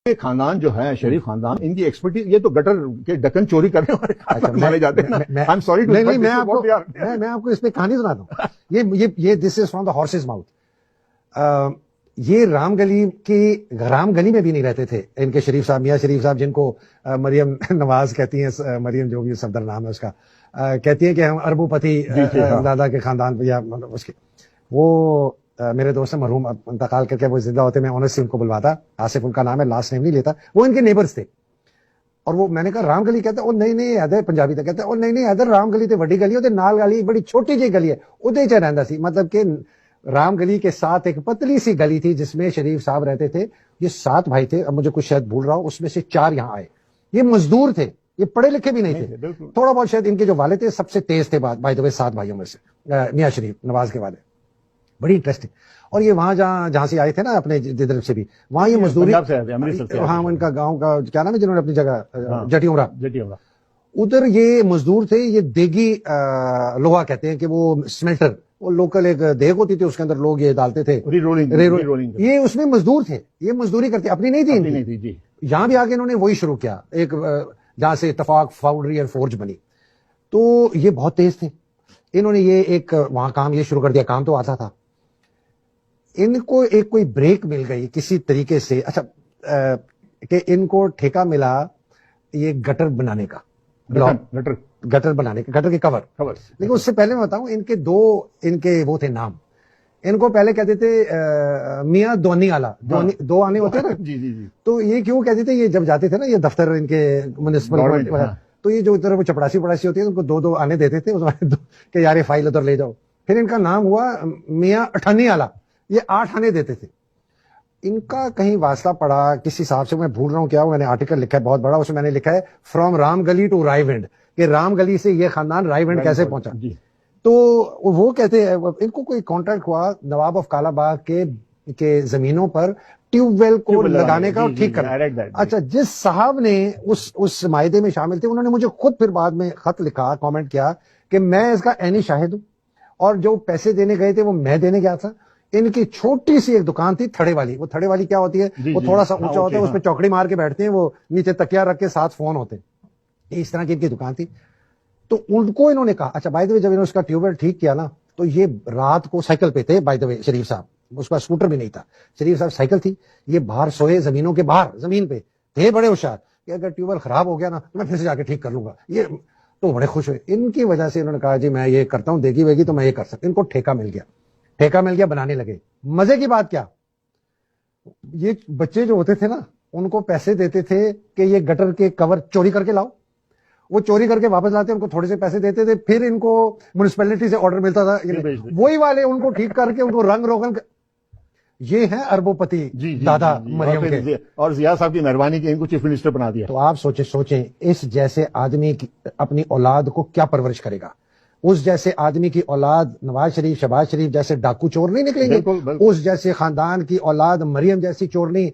یہ خاندان جو ہے شریف خاندان، ان کی ایکسپرٹیز، یہ تو گٹر کے ڈکن چوری کرنے والے مانے جاتے ہیں. I'm sorry to say, نہیں میں آپ کو اس پہ کہانی سناتا ہوں. یہ this is from the horse's mouth. یہ رام گلی میں بھی نہیں رہتے تھے ان کے شریف صاحب، میاں شریف صاحب، جن کو مریم نواز کہتی ہیں، مریم جو بھی صفدر نام ہے اس کا، کہتی ہیں کہ ہم اربو پتی دادا کے خاندان یا اس کے. وہ میرے دوست سے مرحوم انتقال کر کے وہ زندہ ہوتے، میں آنر سے ان کو بلواتا، آصف ان کا نام ہے، لاسٹ نیم نہیں لیتا. وہ ان کے نیبرز تھے، اور وہ میں نے کہا رام گلی کہتے ہیں، اور نہیں حیدر پنجابی تھا، کہتے ہیں اور نہیں حیدر رام گلی تے وڈی گلی ہوتے، نال گلی بڑی چھوٹی جی گلی ہے ادے چ رہندا سی. مطلب کہ رام گلی کے ساتھ ایک پتلی سی گلی تھی جس میں شریف صاحب رہتے تھے. یہ 7 بھائی تھے، اب مجھے کچھ شاید بھول رہا ہوں، اس میں سے 4 یہاں آئے. یہ مزدور تھے، یہ پڑھے لکھے بھی نہیں تھے، تھوڑا بہت شاید ان کے جو والد تھے سب سے تیز تھے بائی دا وے 7 بھائیوں میں سے، میاں شریف نواز کے والد. بڑی انٹرسٹنگ. اور یہ وہاں جہاں سے آئے تھے نا اپنے جدھر سے بھی، وہاں یہ مزدوری، ہاں ان کا گاؤں کا کیا نام ہے جنہوں نے اپنی جگہ جٹی امرا، ادھر یہ مزدور تھے. یہ دیگی لوہا کہتے ہیں کہ وہ سمیلٹر، وہ لوکل ایک دیگ ہوتی تھی اس کے اندر لوگ یہ ڈالتے تھے، یہ اس میں مزدور تھے، یہ مزدوری کرتے، اپنی نہیں تھی. یہاں بھی آگے انہوں نے وہی شروع کیا، ایک جہاں سے اتفاق فاؤنڈری اور فورج بنی. تو یہ بہت تیز تھے، انہوں نے یہ ایک وہاں کام یہ شروع کر دیا. کام تو آتا تھا، ان کو ایک کوئی بریک مل گئی کسی طریقے سے. اچھا کہ ان کو ٹھیکہ ملا یہ گٹر بنانے کا، گٹر بنانے کا، گٹر کے کور. لیکن اس سے پہلے میں بتاؤں، ان کے وہ تھے نام. ان کو پہلے کہتے تھے میاں دونی آلا، دو آنے ہوتے ہیں نا. تو یہ کیوں کہتے تھے، یہ جب جاتے تھے نا یہ دفتر ان کے میونسپل، تو یہ جو ادھر وہ چپڑاسی ہوتی ہے ان کو 2 آنے دیتے تھے کہ یار یہ فائل ادھر لے جاؤ. پھر ان کا نام ہوا میاں اٹھانی آلا، یہ 8 آنے دیتے تھے. ان کا کہیں واسطہ پڑا کسی صاحب سے، میں بھول رہا ہوں کیا، میں نے آرٹیکل لکھا ہے بہت بڑا، اس میں نے لکھا ہے فرام رام گلی ٹو رائے ونڈ، کہ رام گلی سے یہ خاندان رائے ونڈ کیسے پہنچا. تو وہ کہتے ہیں ان کو کوئی کانٹریکٹ ہوا نواب آف کالا باغ کے زمینوں پر ٹیوب ویل کو لگانے کا اور ٹھیک کرنا. اچھا جس صاحب نے اس معاہدے میں شامل تھے، انہوں نے مجھے خود پھر بعد میں خط لکھا، کامنٹ کیا کہ میں اس کا عینی شاہد ہوں، اور جو پیسے دینے گئے تھے وہ میں دینے گیا تھا. ان کی چھوٹی سی ایک دکان تھی تھڑے والی. وہ تھڑے والی کیا ہوتی ہے، وہ تھوڑا سا اونچا ہوتا ہے، اس پہ چوکڑی مار کے بیٹھتے ہیں، وہ نیچے تکیا رکھ کے 7 فون ہوتے ہیں، اس طرح کی ان کی دکان تھی. تو ان کو انہوں نے کہا، اچھا بائی دا وے جب انہوں نے اس کا ٹیوب ویل ٹھیک کیا نا، تو یہ رات کو سائیکل پہ تھے بائی دا وے شریف صاحب، اس کا اسکوٹر بھی نہیں تھا، شریف صاحب سائیکل تھی، یہ باہر سوئے زمینوں کے باہر، زمین پہ تھے بڑے ہوشیار کہ اگر ٹیوب ویل خراب ہو گیا نا تو میں پھر سے جا کے ٹھیک کر لوں گا. یہ تو بڑے خوش ہوئے. ان کی وجہ سے انہوں نے کہا جی میں یہ کرتا ہوں، دیگی ویگی تو میں یہ کر سکتا. ان کو ٹھیکہ مل گیا، بنانے لگے. مزے کی بات کیا، یہ بچے جو ہوتے تھے نا ان کو پیسے دیتے تھے کہ یہ گٹر کے کور چوری کر کے لاؤ. وہ چوری کر کے واپس لاتے، ان کو تھوڑے سے پیسے دیتے تھے، پھر ان کو میونسپلٹی سے آرڈر ملتا تھا، وہی والے ان کو ٹھیک کر کے ان کو رنگ روغن. یہ ہے اربو پتی دادا مریم کے، اور ضیاء صاحب کی مہربانی کی ان کو چیف منسٹر بنا دیا. تو آپ سوچیں اس جیسے آدمی اپنی اولاد کو کیا پرورش کرے گا. اس جیسے آدمی کی اولاد نواز شریف، شہباز شریف جیسے ڈاکو چور نہیں نکلیں گے، اس جیسے خاندان کی اولاد مریم جیسی چور نہیں،